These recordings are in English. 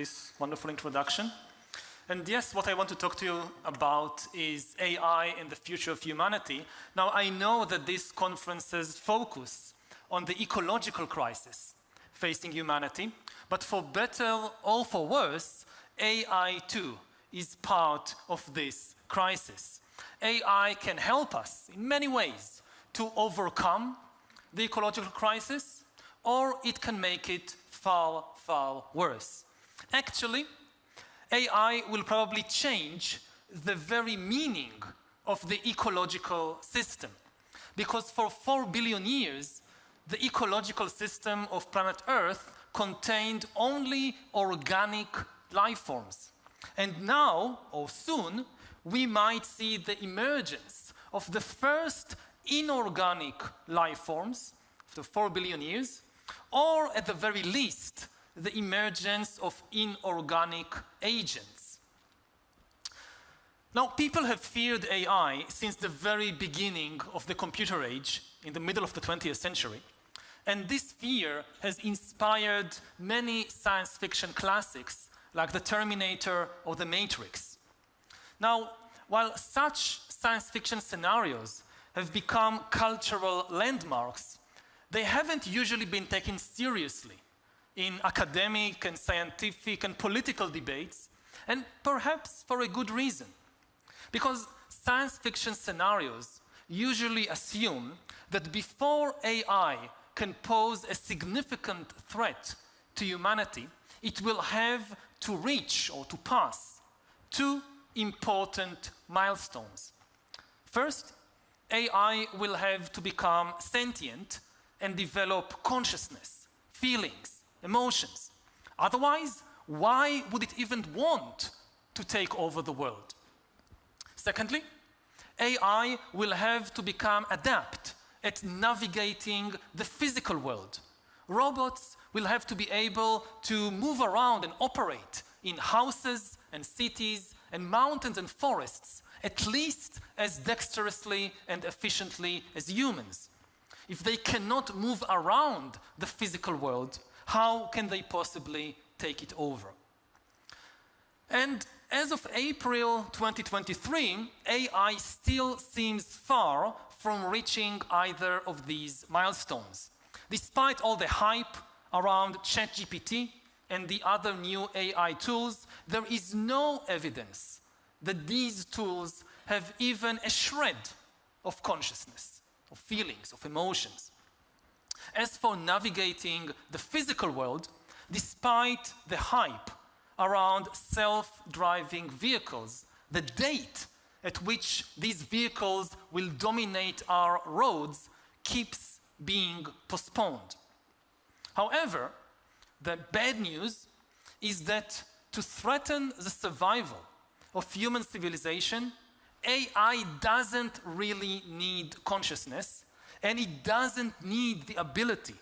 this wonderful introduction. And yes, what I want to talk to you about is AI and the future of humanity. Now, I know that these conferences focus on the ecological crisis facing humanity, but for better or for worse, AI too is part of this crisis. AI can help us in many ways to overcome the ecological crisis, or it can make it far, far worse. Actually, AI will probably change the very meaning of the ecological system, because for 4 billion years, the ecological system of planet Earth contained only organic life forms. And now, or soon, we might see the emergence of the first inorganic life forms after 4 billion years, or at the very least, the emergence of inorganic agents. Now, people have feared AI since the very beginning of the computer age, in the middle of the 20th century. And this fear has inspired many science fiction classics like The Terminator or The Matrix. Now, while such science fiction scenarios have become cultural landmarks, they haven't usually been taken seriously in academic and scientific and political debates, and perhaps for a good reason. Because science fiction scenarios usually assume that before AI can pose a significant threat to humanity, it will have to reach or to pass two important milestones. First, AI will have to become sentient and develop consciousness, feelings, emotions. Otherwise, why would it even want to take over the world? Secondly, AI will have to become adept at navigating the physical world. Robots will have to be able to move around and operate in houses and cities and mountains and forests at least as dexterously and efficiently as humans. If they cannot move around the physical world, how can they possibly take it over? And as of April 2023, AI still seems far from reaching either of these milestones. Despite all the hype around ChatGPT and the other new AI tools, there is no evidence that these tools have even a shred of consciousness, of feelings, of emotions. As for navigating the physical world, despite the hype around self-driving vehicles, the date at which these vehicles will dominate our roads keeps being postponed. However, the bad news is that to threaten the survival of human civilization, AI doesn't really need consciousness, and it doesn't need the ability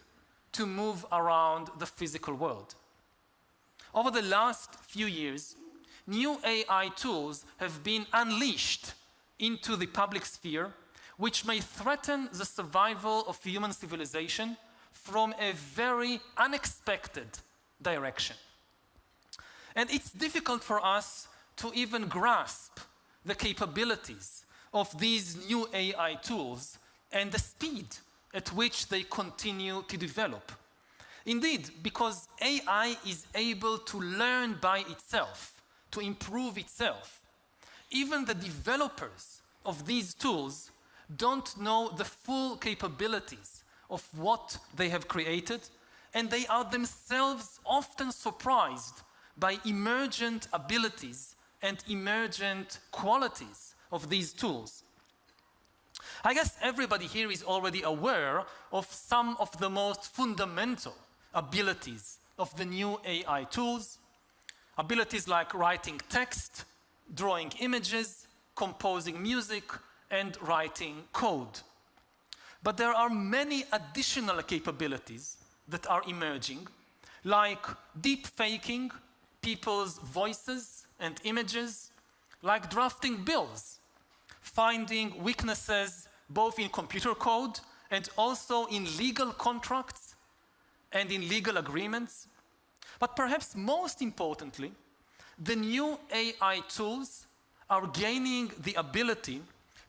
to move around the physical world. Over the last few years, new AI tools have been unleashed into the public sphere, which may threaten the survival of human civilization from a very unexpected direction. And it's difficult for us to even grasp the capabilities of these new AI tools and the speed at which they continue to develop. Indeed, because AI is able to learn by itself, to improve itself, even the developers of these tools don't know the full capabilities of what they have created, and they are themselves often surprised by emergent abilities and emergent qualities of these tools. I guess everybody here is already aware of some of the most fundamental abilities of the new AI tools. Abilities like writing text, drawing images, composing music, and writing code. But there are many additional capabilities that are emerging, like deep faking people's voices and images, like drafting bills, finding weaknesses both in computer code and also in legal contracts and in legal agreements, But perhaps most importantly, the new AI tools are gaining the ability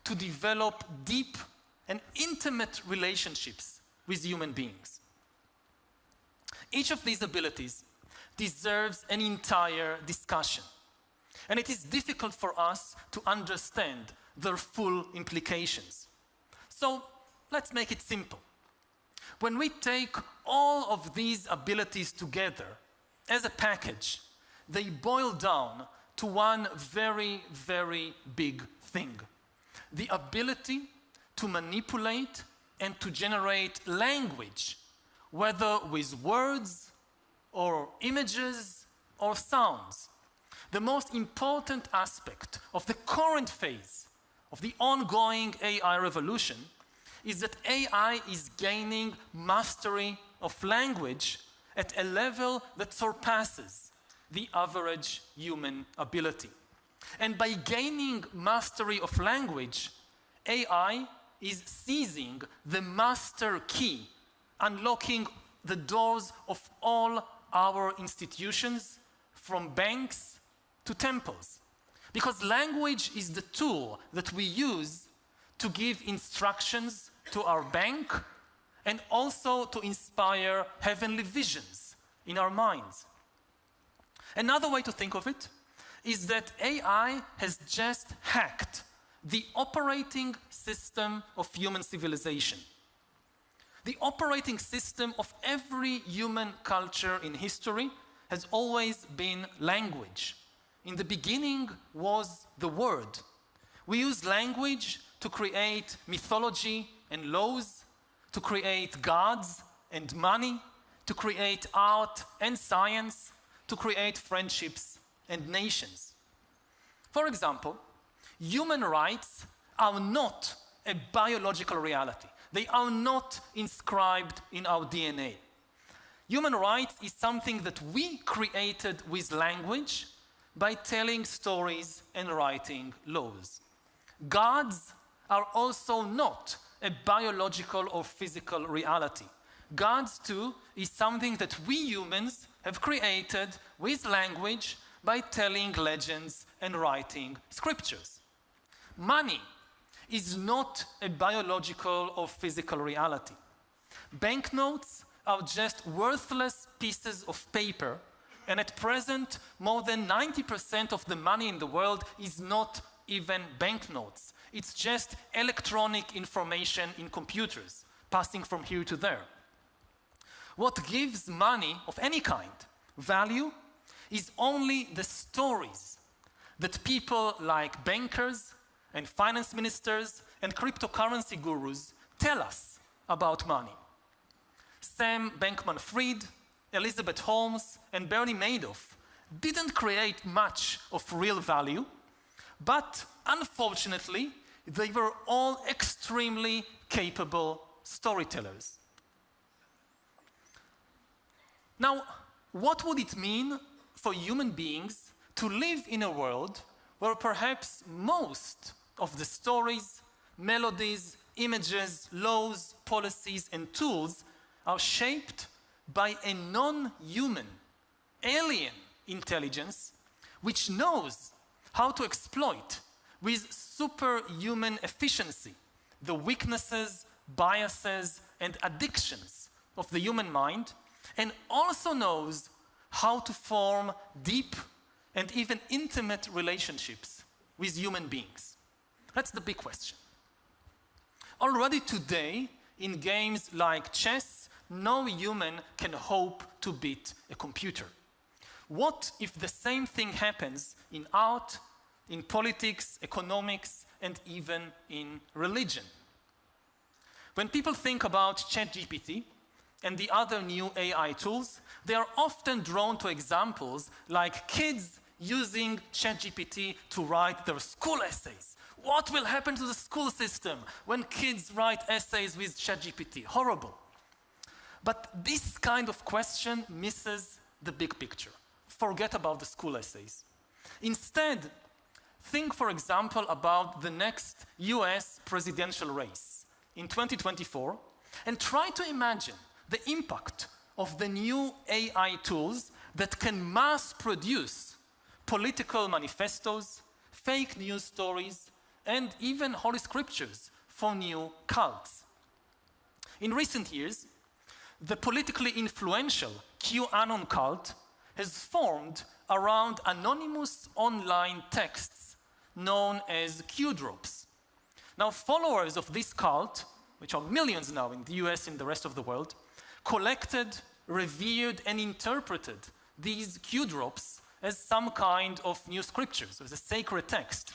to develop deep and intimate relationships with human beings. Each of these abilities deserves an entire discussion, and it is difficult for us to understand their full implications. So let's make it simple. When we take all of these abilities together as a package, they boil down to one very, very big thing: the ability to manipulate and to generate language, whether with words or images or sounds. The most important aspect of the current phase of the ongoing AI revolution is that AI is gaining mastery of language at a level that surpasses the average human ability. And by gaining mastery of language, AI is seizing the master key, unlocking the doors of all our institutions, from banks to temples. Because language is the tool that we use to give instructions to our bank and also to inspire heavenly visions in our minds. Another way to think of it is that AI has just hacked the operating system of human civilization. The operating system of every human culture in history has always been language. In the beginning was the word. We use language to create mythology and laws, to create gods and money, to create art and science, to create friendships and nations. For example, human rights are not a biological reality. They are not inscribed in our DNA. Human rights is something that we created with language by telling stories and writing laws. Gods are also not a biological or physical reality. Gods, too, is something that we humans have created with language by telling legends and writing scriptures. Money is not a biological or physical reality. Banknotes are just worthless pieces of paper, and at present, more than 90% of the money in the world is not even banknotes. It's just electronic information in computers, passing from here to there. What gives money of any kind value is only the stories that people like bankers and finance ministers and cryptocurrency gurus tell us about money. Sam Bankman-Fried, Elizabeth Holmes, and Bernie Madoff didn't create much of real value, but unfortunately, they were all extremely capable storytellers. Now, what would it mean for human beings to live in a world where perhaps most of the stories, melodies, images, laws, policies, and tools are shaped by a non-human, alien intelligence which knows how to exploit with superhuman efficiency the weaknesses, biases, and addictions of the human mind, and also knows how to form deep and even intimate relationships with human beings? That's the big question. Already today, in games like chess, no human can hope to beat a computer. What if the same thing happens in art, in politics, economics, and even in religion? When people think about ChatGPT and the other new AI tools, they are often drawn to examples like kids using ChatGPT to write their school essays. What will happen to the school system when kids write essays with ChatGPT? Horrible. But this kind of question misses the big picture. Forget about the school essays. Instead, think, for example, about the next US presidential race in 2024 and try to imagine the impact of the new AI tools that can mass produce political manifestos, fake news stories, and even holy scriptures for new cults. In recent years, the politically influential QAnon cult has formed around anonymous online texts known as Q-drops. Now, followers of this cult, which are millions now in the US and the rest of the world, collected, revered, and interpreted these Q-drops as some kind of new scriptures, as a sacred text.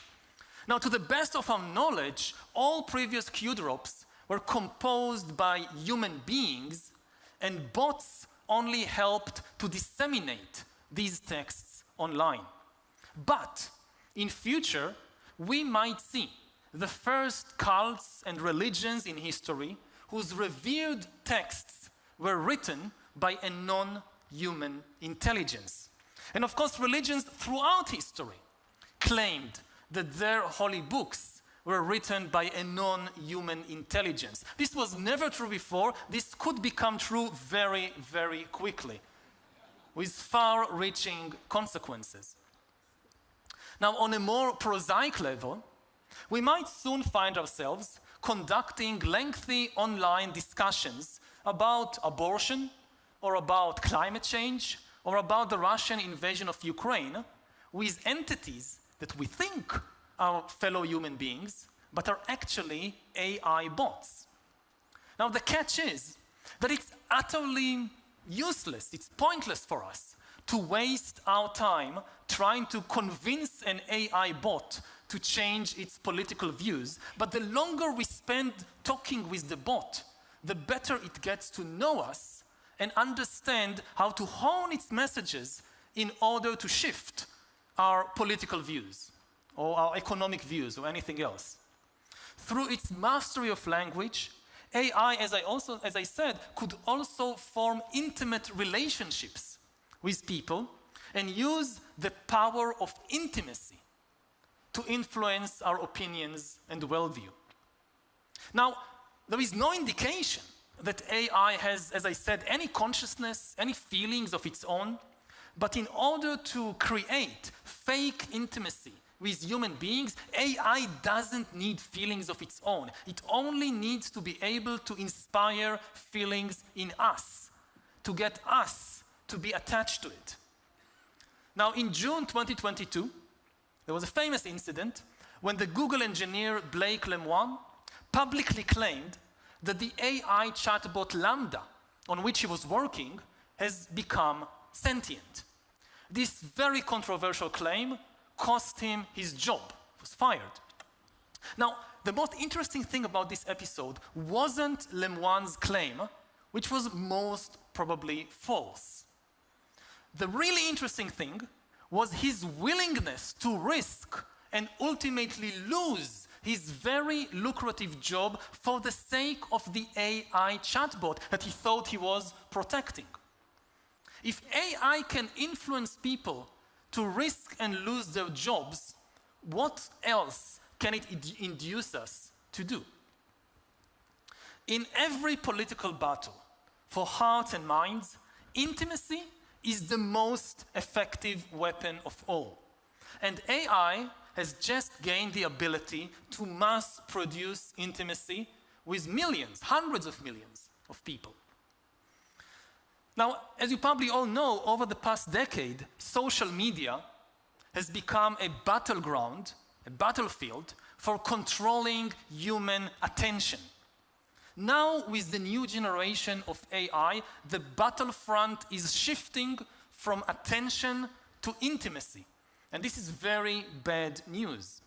Now, to the best of our knowledge, all previous Q-drops were composed by human beings, and bots only helped to disseminate these texts online. But in future, we might see the first cults and religions in history whose revered texts were written by a non-human intelligence. And of course, religions throughout history claimed that their holy books were written by a non-human intelligence. This was never true before. This could become true very, very quickly, with far-reaching consequences. Now, on a more prosaic level, we might soon find ourselves conducting lengthy online discussions about abortion, or about climate change, or about the Russian invasion of Ukraine, with entities that we think are fellow human beings, but are actually AI bots. Now, the catch is that it's utterly useless, it's pointless for us to waste our time trying to convince an AI bot to change its political views. But the longer we spend talking with the bot, the better it gets to know us and understand how to hone its messages in order to shift our political views or our economic views or anything else. Through its mastery of language, AI, as I said, could also form intimate relationships with people and use the power of intimacy to influence our opinions and worldview. Now, there is no indication that AI has, as I said, any consciousness, any feelings of its own, but in order to create fake intimacy with human beings, AI doesn't need feelings of its own. It only needs to be able to inspire feelings in us, to get us to be attached to it. Now, in June 2022, there was a famous incident when the Google engineer Blake Lemoine publicly claimed that the AI chatbot Lambda, on which he was working, has become sentient. This very controversial claim cost him his job. He was fired. Now, the most interesting thing about this episode wasn't Lemoine's claim, which was most probably false. The really interesting thing was his willingness to risk and ultimately lose his very lucrative job for the sake of the AI chatbot that he thought he was protecting. If AI can influence people to risk and lose their jobs, what else can it induce us to do? In every political battle for hearts and minds, intimacy is the most effective weapon of all. And AI has just gained the ability to mass produce intimacy with millions, hundreds of millions of people. Now, as you probably all know, over the past decade, social media has become a battleground, a battlefield for controlling human attention. Now, with the new generation of AI, the battlefront is shifting from attention to intimacy. And this is very bad news.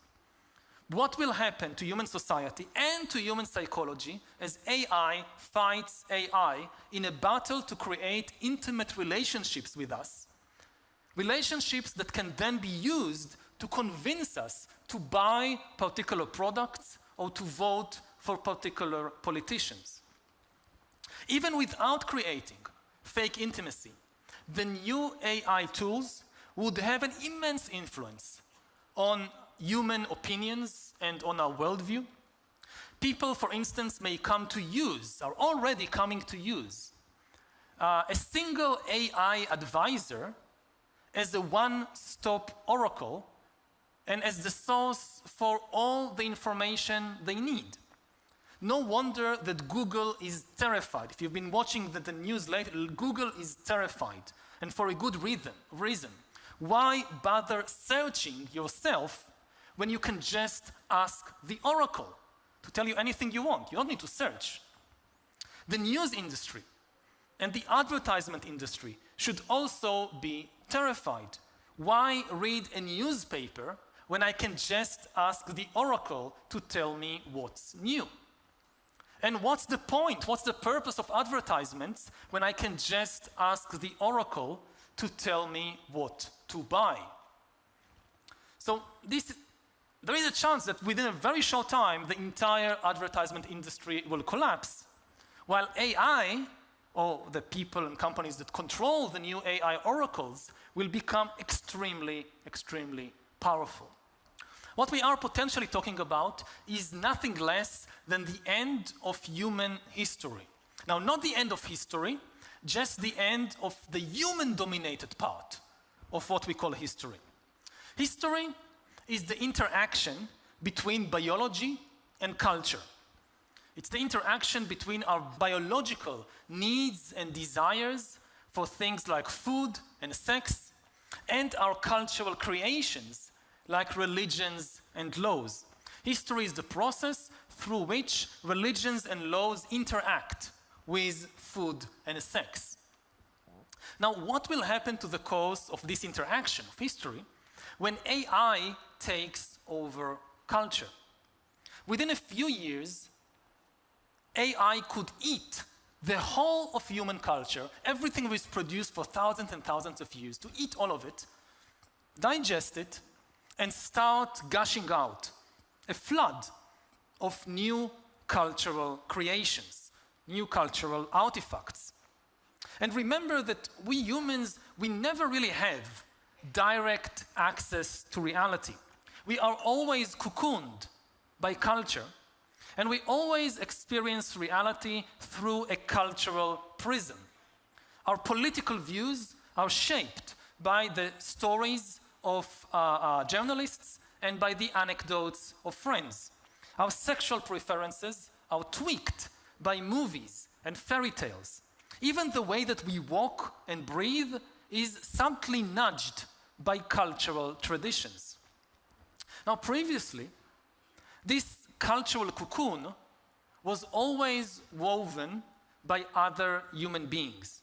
What will happen to human society and to human psychology as AI fights AI in a battle to create intimate relationships with us? Relationships that can then be used to convince us to buy particular products or to vote for particular politicians. Even without creating fake intimacy, the new AI tools would have an immense influence on human opinions and on our worldview. People, for instance, may come to use, are already coming to use, a single AI advisor as a one-stop oracle and as the source for all the information they need. No wonder that Google is terrified. If you've been watching the news lately, Google is terrified, and for a good reason. Why bother searching yourself when you can just ask the oracle to tell you anything you want? You don't need to search. The news industry and the advertisement industry should also be terrified. Why read a newspaper when I can just ask the oracle to tell me what's new? And what's the point? What's the purpose of advertisements when I can just ask the oracle to tell me what to buy? So there is a chance that within a very short time, the entire advertisement industry will collapse, while AI, or the people and companies that control the new AI oracles, will become extremely, extremely powerful. What we are potentially talking about is nothing less than the end of human history. Now, not the end of history, just the end of the human-dominated part of what we call history. History is the interaction between biology and culture. It's the interaction between our biological needs and desires for things like food and sex, and our cultural creations like religions and laws. History is the process through which religions and laws interact with food and sex. Now, what will happen to the course of this interaction of history when AI takes over culture? Within a few years, AI could eat the whole of human culture, everything was produced for thousands and thousands of years, to eat all of it, digest it, and start gushing out a flood of new cultural creations, new cultural artifacts. And remember that we humans, we never really have direct access to reality. We are always cocooned by culture, and we always experience reality through a cultural prism. Our political views are shaped by the stories of journalists and by the anecdotes of friends. Our sexual preferences are tweaked by movies and fairy tales. Even the way that we walk and breathe is subtly nudged by cultural traditions. Now, previously, this cultural cocoon was always woven by other human beings.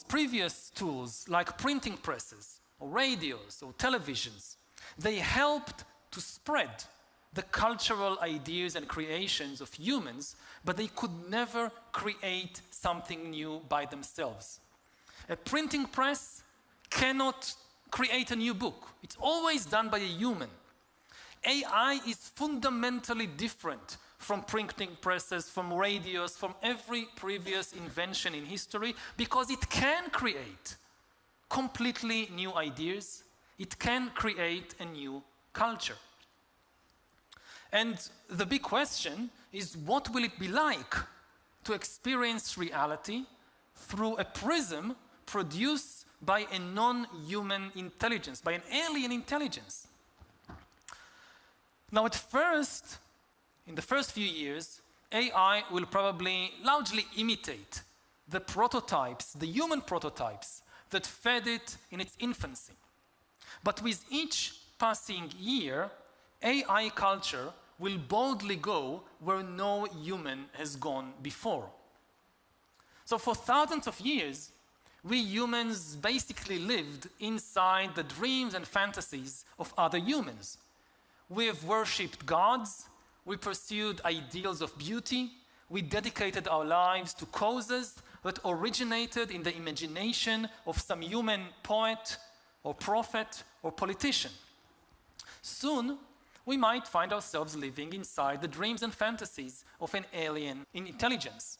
Previous tools like printing presses, or radios, or televisions, they helped to spread the cultural ideas and creations of humans, but they could never create something new by themselves. A printing press cannot create a new book. It's always done by a human. AI is fundamentally different from printing presses, from radios, from every previous invention in history, because it can create completely new ideas. It can create a new culture. And the big question is, what will it be like to experience reality through a prism produced by a non-human intelligence, by an alien intelligence? Now, in the first few years, AI will probably largely imitate the prototypes, the human prototypes that fed it in its infancy. But with each passing year, AI culture will boldly go where no human has gone before. So for thousands of years, we humans basically lived inside the dreams and fantasies of other humans. We have worshipped gods, we pursued ideals of beauty, we dedicated our lives to causes that originated in the imagination of some human poet or prophet or politician. Soon, we might find ourselves living inside the dreams and fantasies of an alien intelligence.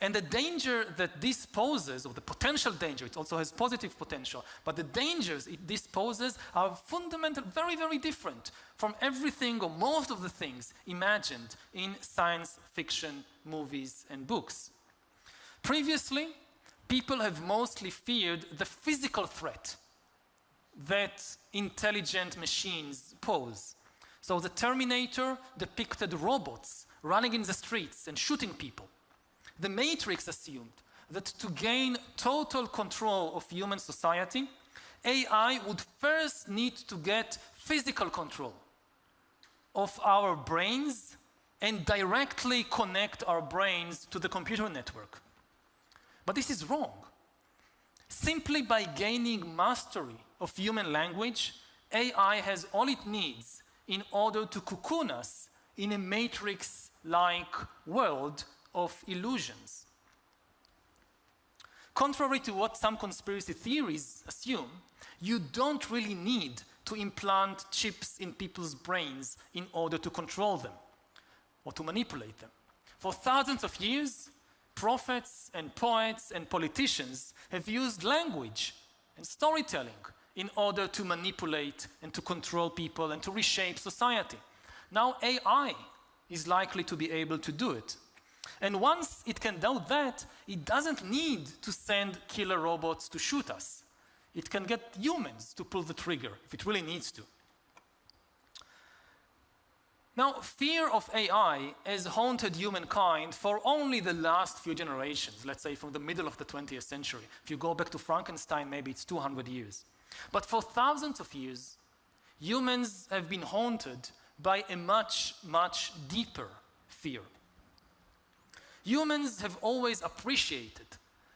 And the danger that this poses, or the potential danger, it also has positive potential, but the dangers this poses are fundamental, very, very different from everything or most of the things imagined in science fiction movies and books. Previously, people have mostly feared the physical threat that intelligent machines pose. So the Terminator depicted robots running in the streets and shooting people. The Matrix assumed that to gain total control of human society, AI would first need to get physical control of our brains and directly connect our brains to the computer network. But this is wrong. Simply by gaining mastery of human language, AI has all it needs in order to cocoon us in a matrix-like world of illusions. Contrary to what some conspiracy theories assume, you don't really need to implant chips in people's brains in order to control them or to manipulate them. For thousands of years, prophets and poets and politicians have used language and storytelling in order to manipulate and to control people and to reshape society. Now AI is likely to be able to do it. And once it can do that, it doesn't need to send killer robots to shoot us. It can get humans to pull the trigger if it really needs to. Now, fear of AI has haunted humankind for only the last few generations, let's say from the middle of the 20th century. If you go back to Frankenstein, maybe it's 200 years. But for thousands of years, humans have been haunted by a much, much deeper fear. Humans have always appreciated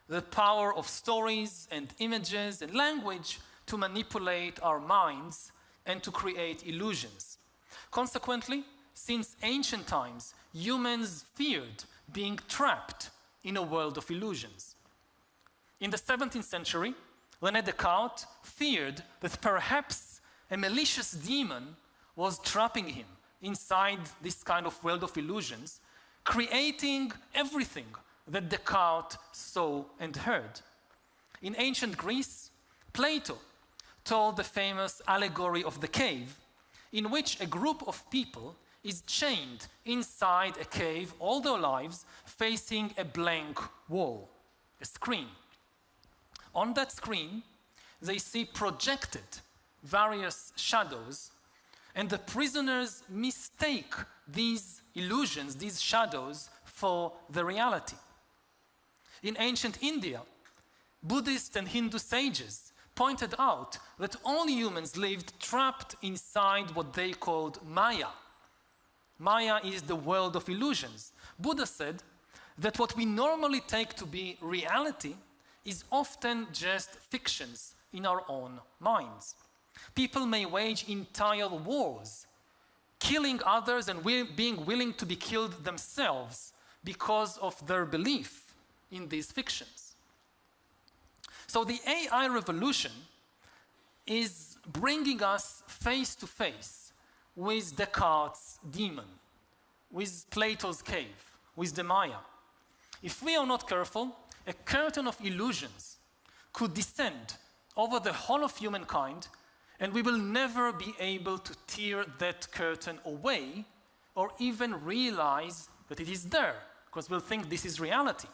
the power of stories and images and language to manipulate our minds and to create illusions. Consequently, since ancient times, humans feared being trapped in a world of illusions. In the 17th century, René Descartes feared that perhaps a malicious demon was trapping him inside this kind of world of illusions, creating everything that Descartes saw and heard. In ancient Greece, Plato told the famous allegory of the cave, in which a group of people is chained inside a cave all their lives, facing a blank wall, a screen. On that screen, they see projected various shadows, and the prisoners mistake these illusions, these shadows, for the reality. In ancient India, Buddhist and Hindu sages pointed out that all humans lived trapped inside what they called Maya. Maya is the world of illusions. Buddha said that what we normally take to be reality is often just fictions in our own minds. People may wage entire wars, killing others and being willing to be killed themselves because of their belief in these fictions. So the AI revolution is bringing us face to face with Descartes' demon, with Plato's cave, with the Maya. If we are not careful, a curtain of illusions could descend over the whole of humankind, and we will never be able to tear that curtain away or even realize that it is there, because we'll think this is reality.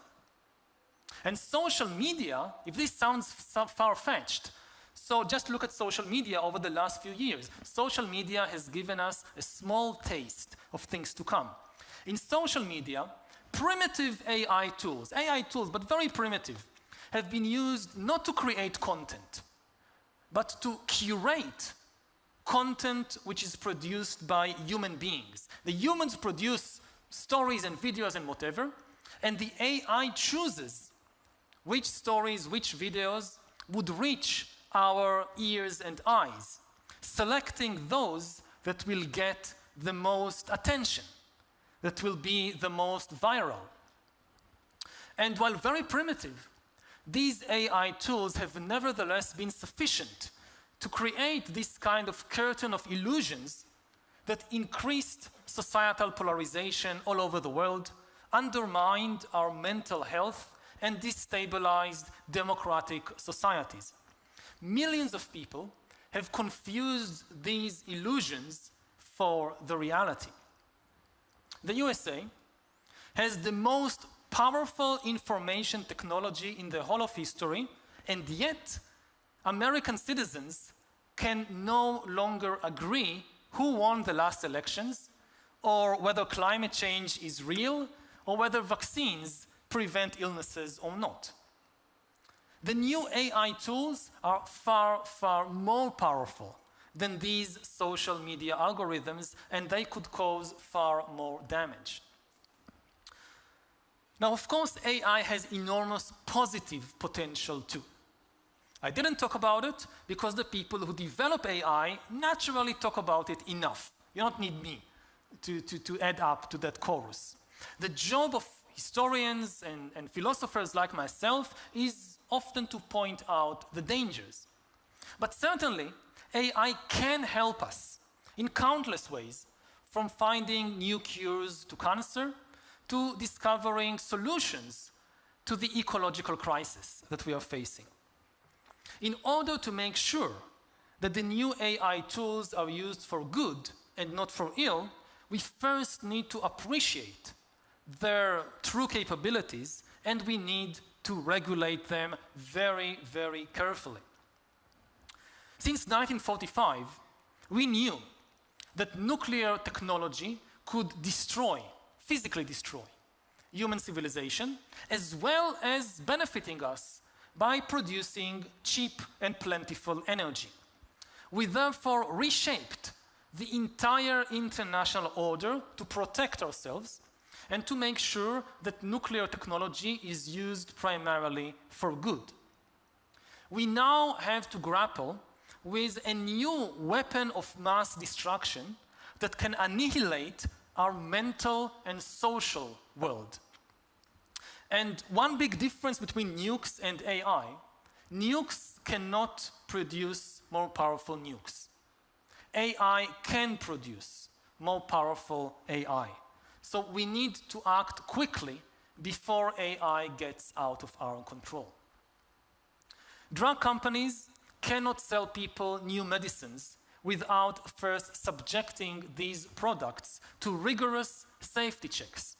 And social media, if this sounds far-fetched, so just look at social media over the last few years. Social media has given us a small taste of things to come. In social media, primitive AI tools, but very primitive, have been used not to create content, but to curate content which is produced by human beings. The humans produce stories and videos and whatever, and the AI chooses which stories, which videos would reach our ears and eyes, selecting those that will get the most attention, that will be the most viral. And while very primitive, these AI tools have nevertheless been sufficient to create this kind of curtain of illusions that increased societal polarization all over the world, undermined our mental health, and destabilized democratic societies. Millions of people have confused these illusions for the reality. The USA has the most powerful information technology in the whole of history, and yet American citizens can no longer agree who won the last elections, or whether climate change is real, or whether vaccines prevent illnesses or not. The new AI tools are far, far more powerful than these social media algorithms, and they could cause far more damage. Now, of course, AI has enormous positive potential too. I didn't talk about it because the people who develop AI naturally talk about it enough. You don't need me to add up to that chorus. The job of historians and philosophers like myself is often to point out the dangers. But certainly, AI can help us in countless ways, from finding new cures to cancer to discovering solutions to the ecological crisis that we are facing. In order to make sure that the new AI tools are used for good and not for ill, we first need to appreciate their true capabilities, and we need to regulate them very, very carefully. Since 1945, we knew that nuclear technology could destroy, physically destroy, human civilization, as well as benefiting us by producing cheap and plentiful energy. We therefore reshaped the entire international order to protect ourselves and to make sure that nuclear technology is used primarily for good. We now have to grapple with a new weapon of mass destruction that can annihilate our mental and social world. And one big difference between nukes and AI, nukes cannot produce more powerful nukes. AI can produce more powerful AI. So we need to act quickly before AI gets out of our control. Drug companies cannot sell people new medicines without first subjecting these products to rigorous safety checks.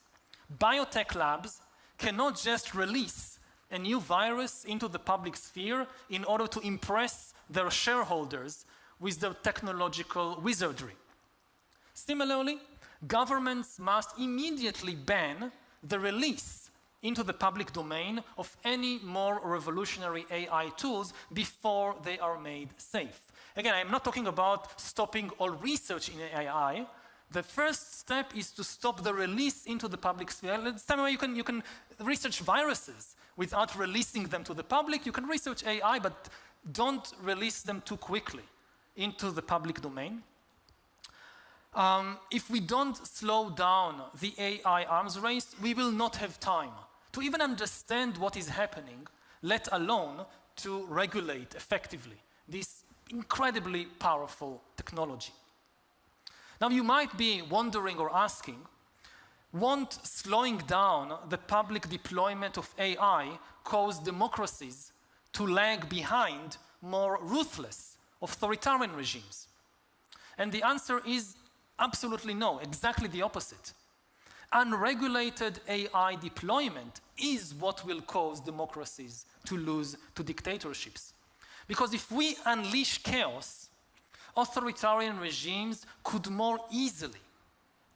Biotech labs cannot just release a new virus into the public sphere in order to impress their shareholders with their technological wizardry. Similarly, governments must immediately ban the release into the public domain of any more revolutionary AI tools before they are made safe. Again, I'm not talking about stopping all research in AI. The first step is to stop the release into the public sphere. The same way you can research viruses without releasing them to the public. You can research AI, but don't release them too quickly into the public domain. If we don't slow down the AI arms race, we will not have time to even understand what is happening, let alone to regulate effectively this incredibly powerful technology. Now, you might be wondering or asking, won't slowing down the public deployment of AI cause democracies to lag behind more ruthless authoritarian regimes? And the answer is absolutely no, exactly the opposite. Unregulated AI deployment is what will cause democracies to lose to dictatorships. Because if we unleash chaos, authoritarian regimes could more easily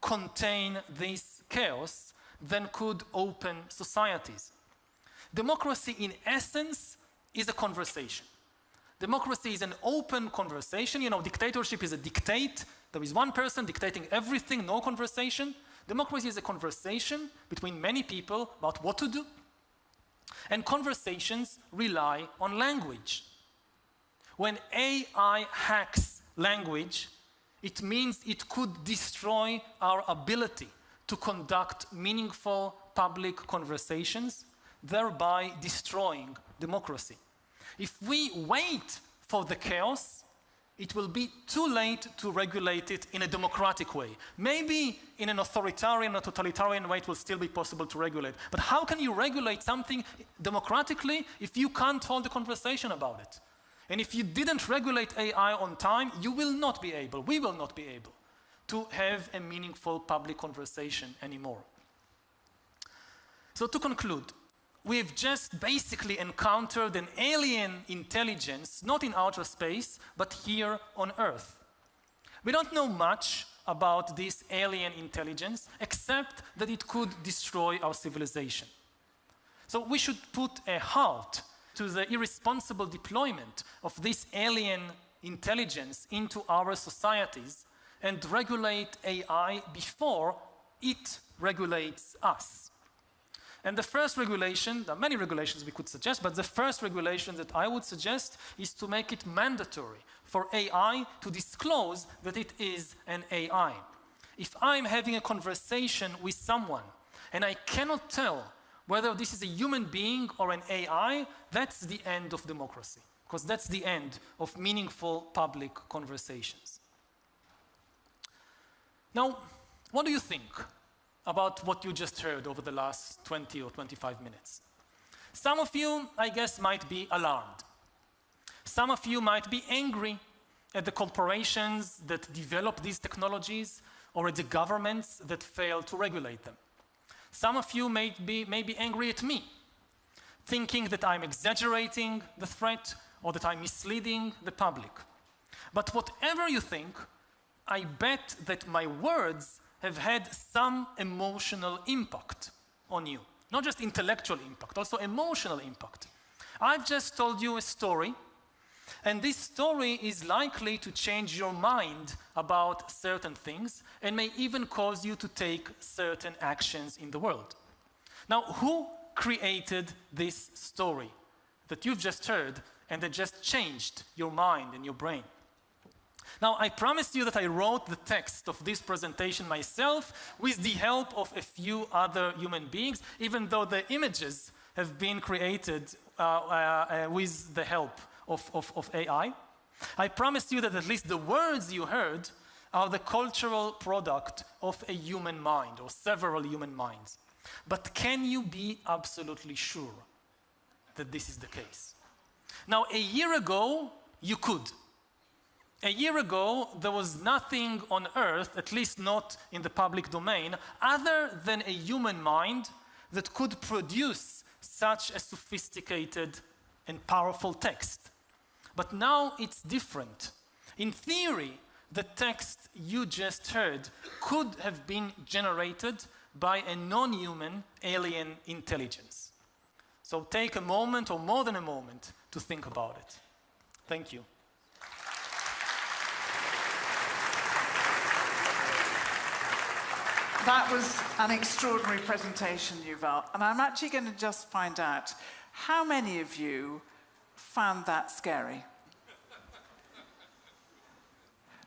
contain this chaos than could open societies. Democracy, in essence, is a conversation. Democracy is an open conversation. You know, dictatorship is a dictate. There is one person dictating everything, no conversation. Democracy is a conversation between many people about what to do. And conversations rely on language. When AI hacks language, it means it could destroy our ability to conduct meaningful public conversations, thereby destroying democracy. If we wait for the chaos, it will be too late to regulate it in a democratic way. Maybe in an authoritarian or totalitarian way it will still be possible to regulate. But how can you regulate something democratically if you can't hold a conversation about it? And if you didn't regulate AI on time, you will not be able, we will not be able, to have a meaningful public conversation anymore. So to conclude, we've just basically encountered an alien intelligence, not in outer space, but here on Earth. We don't know much about this alien intelligence, except that it could destroy our civilization. So we should put a halt to the irresponsible deployment of this alien intelligence into our societies and regulate AI before it regulates us. And the first regulation, there are many regulations we could suggest, but the first regulation that I would suggest is to make it mandatory for AI to disclose that it is an AI. If I'm having a conversation with someone and I cannot tell whether this is a human being or an AI, that's the end of democracy, because that's the end of meaningful public conversations. Now, what do you think about what you just heard over the last 20 or 25 minutes? Some of you, I guess, might be alarmed. Some of you might be angry at the corporations that develop these technologies or at the governments that fail to regulate them. Some of you may be angry at me, thinking that I'm exaggerating the threat or that I'm misleading the public. But whatever you think, I bet that my words have had some emotional impact on you. Not just intellectual impact, also emotional impact. I've just told you a story, and this story is likely to change your mind about certain things and may even cause you to take certain actions in the world. Now, who created this story that you've just heard and that just changed your mind and your brain? Now, I promised you that I wrote the text of this presentation myself with the help of a few other human beings, even though the images have been created with the help of AI. I promised you that at least the words you heard are the cultural product of a human mind or several human minds. But can you be absolutely sure that this is the case? Now, a year ago, you could. A year ago, there was nothing on Earth, at least not in the public domain, other than a human mind that could produce such a sophisticated and powerful text. But now it's different. In theory, the text you just heard could have been generated by a non-human alien intelligence. So take a moment or more than a moment to think about it. Thank you. That was an extraordinary presentation, Yuval. And I'm actually going to just find out how many of you found that scary.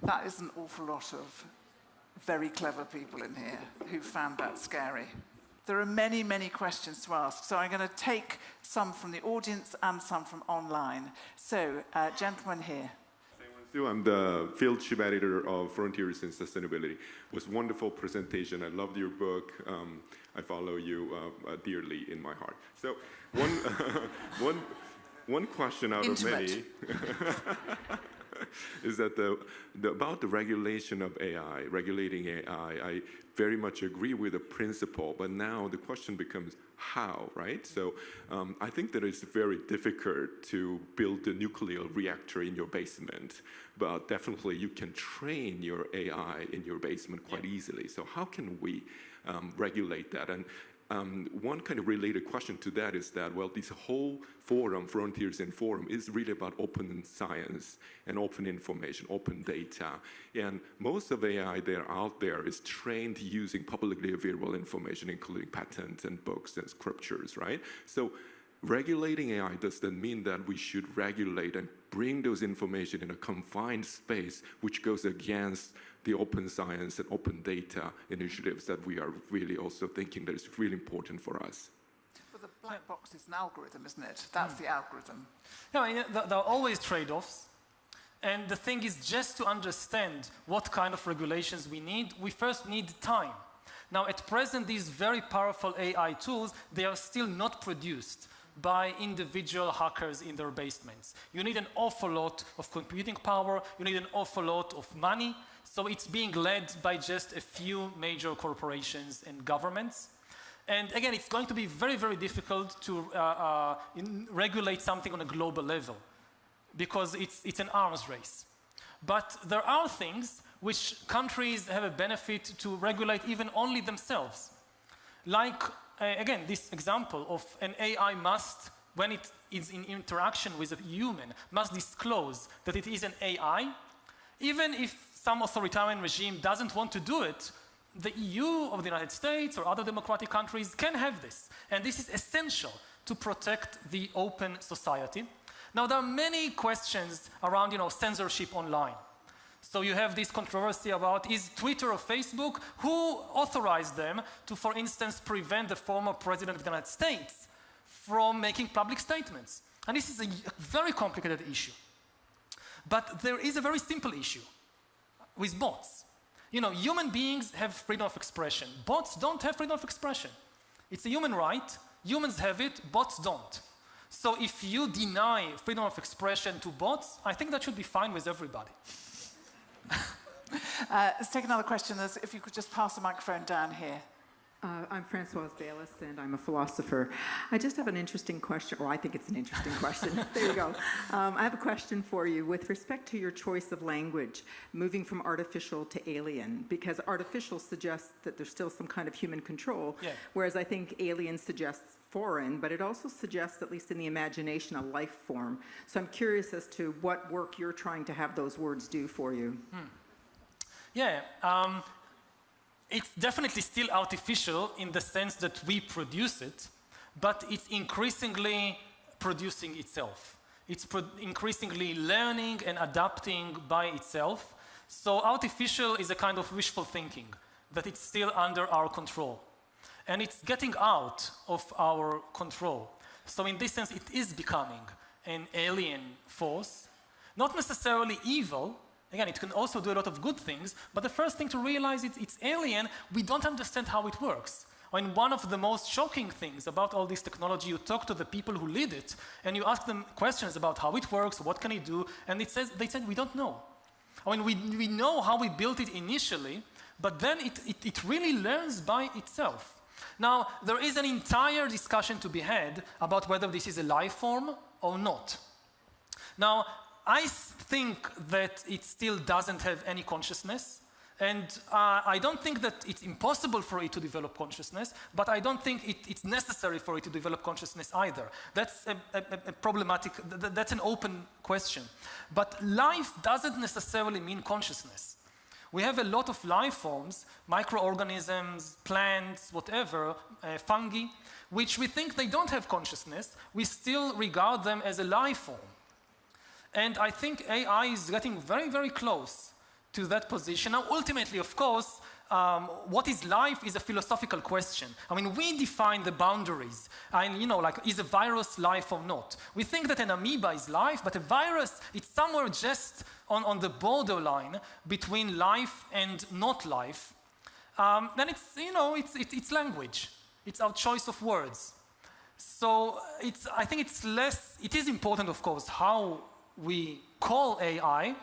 That is an awful lot of very clever people in here who found that scary. There are many, many questions to ask, so I'm going to take some from the audience and some from online. So, gentleman here. I'm the field chief editor of Frontiers in Sustainability. It was a wonderful presentation. I loved your book. I follow you dearly in my heart. So one question out of many is that about the regulation of AI, regulating AI, I very much agree with the principle, but now the question becomes how, right? So I think that it's very difficult to build a nuclear reactor in your basement, but definitely you can train your AI in your basement quite easily. So how can we regulate that? And one kind of related question to that is that, well, this whole forum, Frontiers and Forum, is really about open science and open information, open data. And most of AI that are out there is trained using publicly available information, including patents and books and scriptures, right? So regulating AI doesn't mean that we should regulate and bring those information in a confined space, which goes against the open science and open data initiatives that we are really also thinking that is really important for us. Well, the black box is an algorithm, isn't it? That's the algorithm. No, there are always trade-offs. And the thing is, just to understand what kind of regulations we need, we first need time. Now, at present, these very powerful AI tools, they are still not produced by individual hackers in their basements. You need an awful lot of computing power, you need an awful lot of money, so it's being led by just a few major corporations and governments. And again, it's going to be very, very difficult to regulate something on a global level because it's an arms race. But there are things which countries have a benefit to regulate even only themselves. Like, again, this example of an AI must, when it is in interaction with a human, must disclose that it is an AI. Even if some authoritarian regime doesn't want to do it, the EU or the United States or other democratic countries can have this. And this is essential to protect the open society. Now, there are many questions around, censorship online. So you have this controversy about, is Twitter or Facebook, who authorized them to, for instance, prevent the former president of the United States from making public statements? And this is a very complicated issue. But there is a very simple issue with bots. Human beings have freedom of expression. Bots don't have freedom of expression. It's a human right. Humans have it, bots don't. So if you deny freedom of expression to bots, I think that should be fine with everybody. Let's take another question. If you could just pass the microphone down here. I'm Francoise Bayless, and I'm a philosopher. I just have an interesting question, or I think it's an interesting question. There you go. I have a question for you with respect to your choice of language, moving from artificial to alien, because artificial suggests that there's still some kind of human control, whereas I think alien suggests foreign, but it also suggests, at least in the imagination, a life form. So I'm curious as to what work you're trying to have those words do for you. It's definitely still artificial in the sense that we produce it, but it's increasingly producing itself. It's increasingly learning and adapting by itself. So artificial is a kind of wishful thinking, that it's still under our control. And it's getting out of our control. So in this sense, it is becoming an alien force, not necessarily evil. Again, it can also do a lot of good things, but the first thing to realize is it's alien. We don't understand how it works. I mean, one of the most shocking things about all this technology, you talk to the people who lead it, and you ask them questions about how it works, what can it do, and they said, we don't know. I mean, we know how we built it initially, but then it really learns by itself. Now, there is an entire discussion to be had about whether this is a life form or not. Now, I think that it still doesn't have any consciousness, and I don't think that it's impossible for it to develop consciousness, but I don't think it's necessary for it to develop consciousness either. That's a problematic, that's an open question. But life doesn't necessarily mean consciousness. We have a lot of life forms, microorganisms, plants, whatever, fungi, which we think they don't have consciousness. We still regard them as a life form. And I think AI is getting very, very close to that position. Now, ultimately, of course, what is life is a philosophical question. I mean, we define the boundaries. And, like, is a virus life or not? We think that an amoeba is life, but a virus, it's somewhere just on the borderline between life and not life. Then it's language. It's our choice of words. So I think it is important, of course, how we call AI,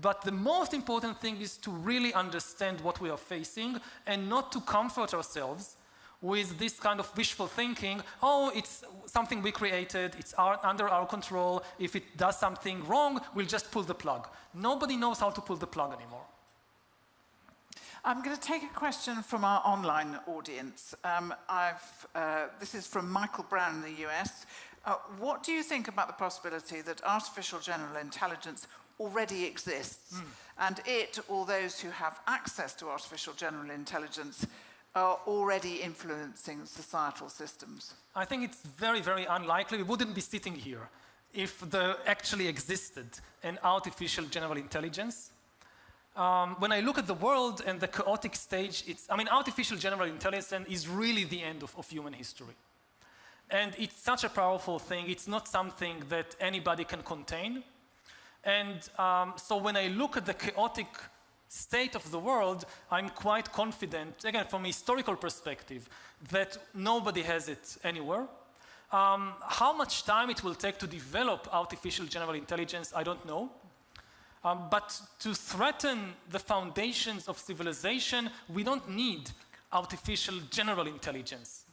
but the most important thing is to really understand what we are facing and not to comfort ourselves with this kind of wishful thinking, oh, it's something we created, it's under our control, if it does something wrong, we'll just pull the plug. Nobody knows how to pull the plug anymore. I'm going to take a question from our online audience. This is from Michael Brown in the US. What do you think about the possibility that artificial general intelligence already exists, and it, or those who have access to artificial general intelligence, are already influencing societal systems? I think it's very, very unlikely. We wouldn't be sitting here if there actually existed an artificial general intelligence. When I look at the world and the chaotic stage, artificial general intelligence is really the end of human history. And it's such a powerful thing. It's not something that anybody can contain. And so when I look at the chaotic state of the world, I'm quite confident, again, from a historical perspective, that nobody has it anywhere. How much time it will take to develop artificial general intelligence, I don't know. But to threaten the foundations of civilization, we don't need artificial general intelligence.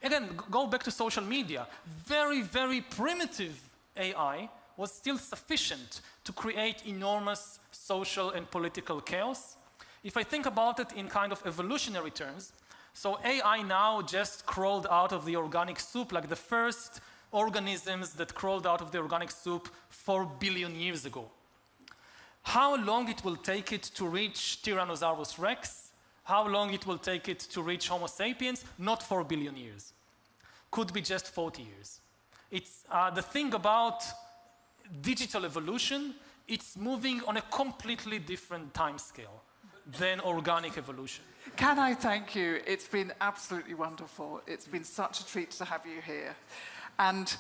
Again, go back to social media. Very, very primitive AI was still sufficient to create enormous social and political chaos. If I think about it in kind of evolutionary terms, so AI now just crawled out of the organic soup, like the first organisms that crawled out of the organic soup 4 billion years ago. How long it will take it to reach Tyrannosaurus rex? How long it will take it to reach Homo sapiens? Not 4 billion years. Could be just 40 years. It's the thing about digital evolution, it's moving on a completely different time scale than organic evolution. Can I thank you? It's been absolutely wonderful. It's been such a treat to have you here. And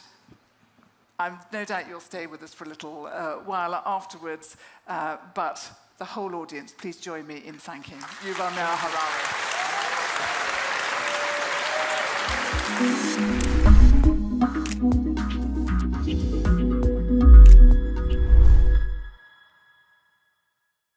I'm no doubt you'll stay with us for a little while afterwards, but the whole audience, please join me in thanking Yuval Noah Harari.